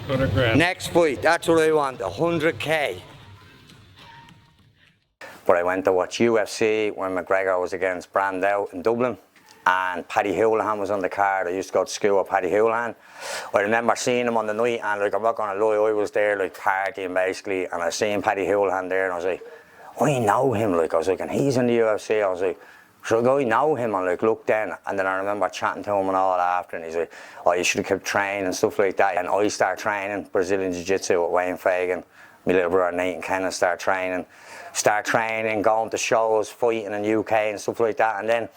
100 grand. Next fight, that's what I want, 100k. But I went to watch UFC when McGregor was against Brandao in Dublin, and Paddy Houlihan was on the card. I used to go to school with Paddy Houlihan. I remember seeing him on the night, and like, I'm not gonna lie, I was there like partying basically, and I seen Paddy Houlihan there, and I was like, I know him, like, I was like, and he's in the UFC. I was like, should I know him? And like, look then. And then I remember chatting to him and all after, and he's like, oh, you should have kept training and stuff like that. And I started training Brazilian Jiu-Jitsu with Wayne Fagan. My little brother Nathan Kenna started training, going to shows, fighting in the UK and stuff like that. And then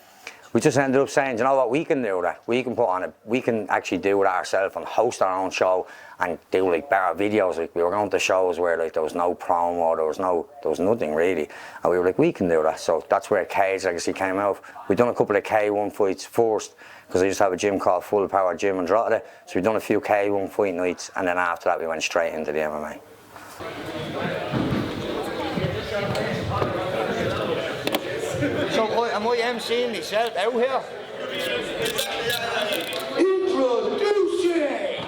we just ended up saying, you know what, we can do that. We can put on it. We can actually do it ourselves and host our own show and do like better videos. Like, we were going to shows where like there was no promo, there was nothing really, and we were like, we can do that. So that's where Cage Legacy came out. We done a couple of K1 fights first, because I used to have a gym called Full Power Gym in Drogheda. So we done a few K1 fight nights, and then after that we went straight into the MMA. So am I emceeing myself out here? Introducing!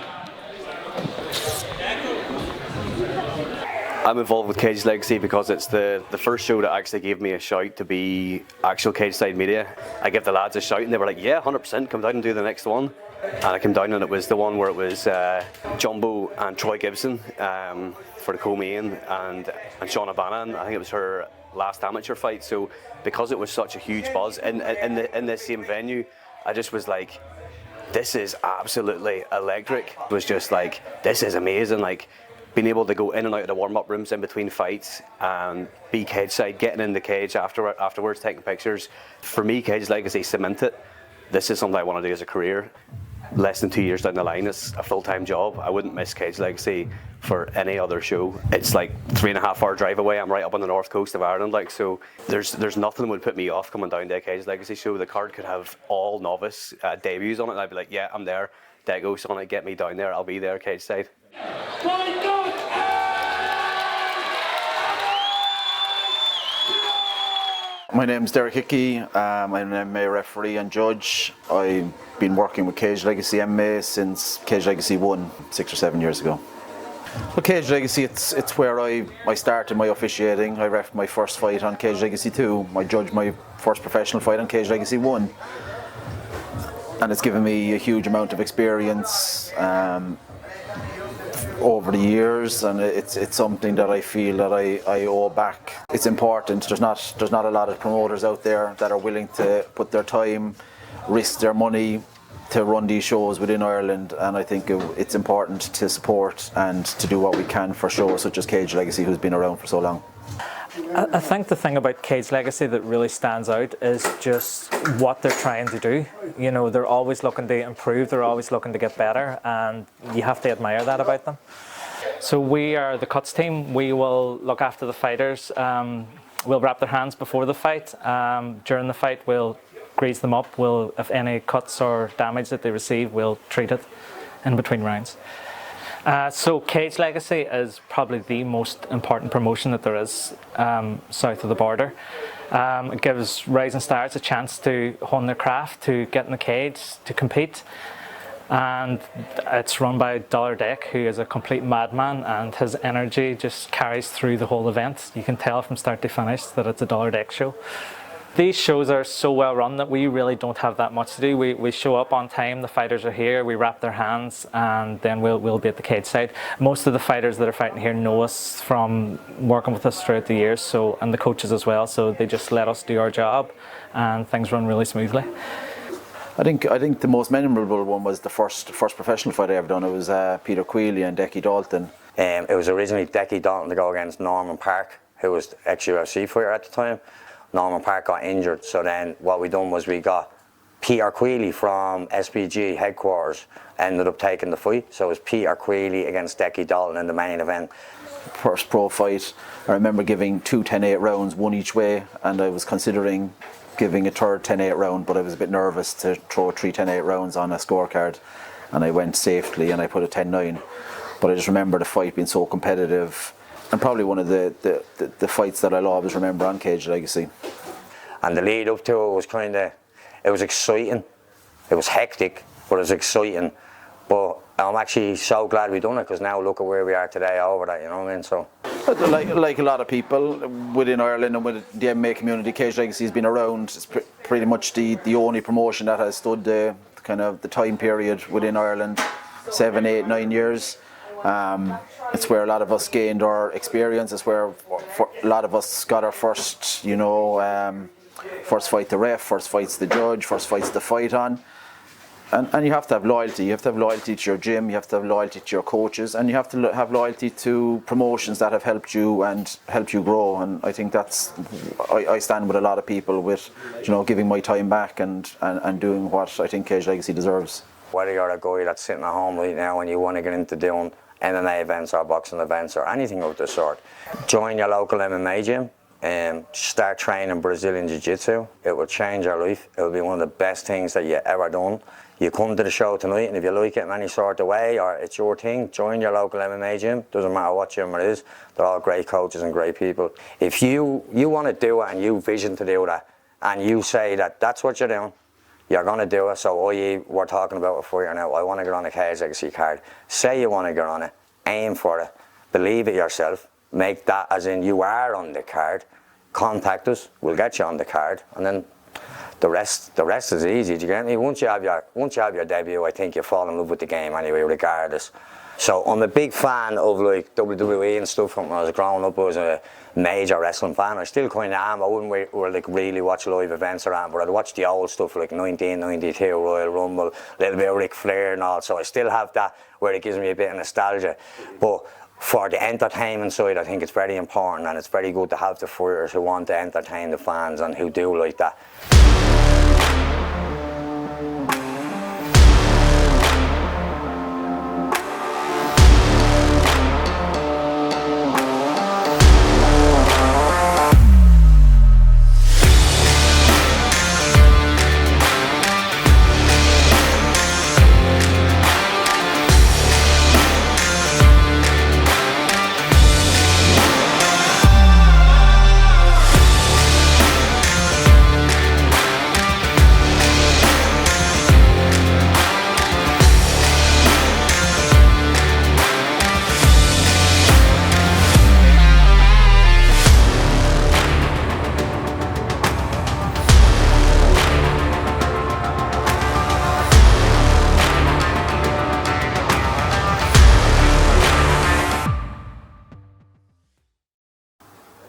I'm involved with Cage Legacy because it's the first show that actually gave me a shout to be actual cage side media. I gave the lads a shout and they were like, yeah, 100%, come down and do the next one. And I came down and it was the one where it was Jumbo and Troy Gibson for the co-main, and Shauna Bannon. I think it was her last amateur fight. So because it was such a huge buzz in the same venue, I just was like, this is absolutely electric. It was just like, this is amazing. Like, being able to go in and out of the warm-up rooms in between fights and be cage side, getting in the cage afterwards, taking pictures. For me, Cage Legacy cemented. This is something I want to do as a career. Less than 2 years down the line, it's a full-time job. I wouldn't miss Cage Legacy for any other show. It's like 3.5 hour drive away. I'm right up on the north coast of Ireland, like, so there's nothing that would put me off coming down to a Cage Legacy show. The card could have all novice debuts on it, and I'd be like, yeah, I'm there. Dec's on it, get me down there. I'll be there, cage side. My name's Dereck Hickey. I'm an MMA referee and judge. I've been working with Cage Legacy MMA since Cage Legacy 1, 6 or 7 years ago. Well, Cage Legacy, it's where I started my officiating. I ref my first fight on Cage Legacy 2. I judged my first professional fight on Cage Legacy 1. And it's given me a huge amount of experience over the years, and it's something that I feel that I owe back. It's important. There's not a lot of promoters out there that are willing to put their time, risk their money to run these shows within Ireland, and I think it's important to support and to do what we can for shows such as Cage Legacy, who's been around for so long. I think the thing about Cage Legacy that really stands out is just what they're trying to do. You know, they're always looking to improve, they're always looking to get better, and you have to admire that about them. So we are the cuts team. We will look after the fighters. We'll wrap their hands before the fight. During the fight, we'll grease them up. If any cuts or damage that they receive, we'll treat it in between rounds. So Cage Legacy is probably the most important promotion that there is south of the border. It gives rising stars a chance to hone their craft, to get in the cage, to compete. And it's run by Dec, who is a complete madman, and his energy just carries through the whole event. You can tell from start to finish that it's a Dec show. These shows are so well run that we really don't have that much to do. We show up on time, the fighters are here, we wrap their hands, and then we'll be at the cage side. Most of the fighters that are fighting here know us from working with us throughout the years, and the coaches as well, so they just let us do our job and things run really smoothly. I think the most memorable one was the first professional fight I ever done. It was Peter Coyle and Decky Dalton. It was originally Decky Dalton to go against Norman Park, who was ex-UFC fighter at the time. Norman Park got injured, so then what we done was we got Peter Coyle from SPG headquarters ended up taking the fight. So it was Peter Coyle against Decky Dalton in the main event. First pro fight, I remember giving 2 10-8 rounds, one each way, and I was considering giving a third 10-8 round, but I was a bit nervous to throw 3 10-8 rounds on a scorecard, and I went safely and I put a 10-9. But I just remember the fight being so competitive, and probably one of the fights that I'll always remember on Cage Legacy. And the lead up to it was it was exciting. It was hectic, but it was exciting. But I'm actually so glad we done it, because now look at where we are today over that, you know what I mean? So, like a lot of people within Ireland and with the MMA community, Cage Legacy has been around. It's pretty much the only promotion that has stood the kind of the time period within Ireland, 7, 8, 9 years. It's where a lot of us gained our experience. It's where a lot of us got our first, you know, first fight the ref, first fights the judge, first fights the fight on. And you have to have loyalty. You have to have loyalty to your gym. You have to have loyalty to your coaches, and you have to have loyalty to promotions that have helped you and helped you grow. And I think that's I stand with a lot of people with, you know, giving my time back and doing what I think Cage Legacy deserves. Whether you're a guy that's sitting at home right now and you want to get into doing MMA events or boxing events or anything of the sort, join your local MMA gym and start training Brazilian Jiu-Jitsu. It will change your life. It will be one of the best things that you ever done. You come to the show tonight, and if you like it in any sort of way or it's your thing, join your local MMA gym. Doesn't matter what gym it is. They're all great coaches and great people. If you want to do it and you vision to do that, and you say that that's what you're doing, you're going to do it. So we're talking about a fighter now. I want to get on a Cage Legacy card. Say you want to get on it. Aim for it. Believe it yourself. Make that as in you are on the card. Contact us. We'll get you on the card, and then the rest is easy. Do you get me? Once you have your debut, I think you fall in love with the game anyway, regardless. So I'm a big fan of like WWE and stuff. When I was growing up, I was a major wrestling fan. I still kind of am. I wouldn't like really watch live events around, but I'd watch the old stuff like 1992 Royal Rumble, a little bit of Ric Flair and all. So I still have that where it gives me a bit of nostalgia. But for the entertainment side, I think it's very important, and it's very good to have the fighters who want to entertain the fans and who do like that.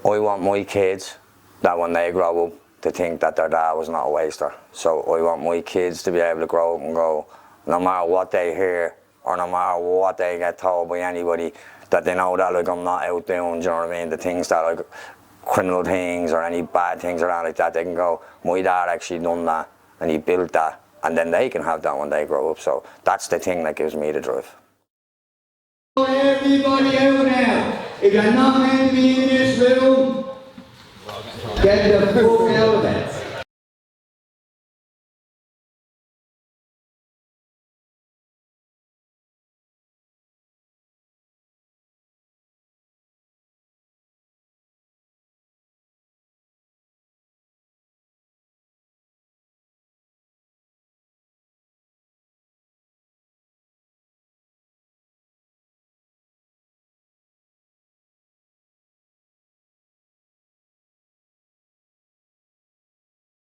I want my kids, that when they grow up, to think that their dad was not a waster. So I want my kids to be able to grow up and go, no matter what they hear or no matter what they get told by anybody, that they know that like I'm not out doing, do you know what I mean, the things that like criminal things or any bad things around like that, they can go, my dad actually done that and he built that, and then they can have that when they grow up. So that's the thing that gives me the drive. Everybody out now, if you're not meant to be in this room, get the fuck out of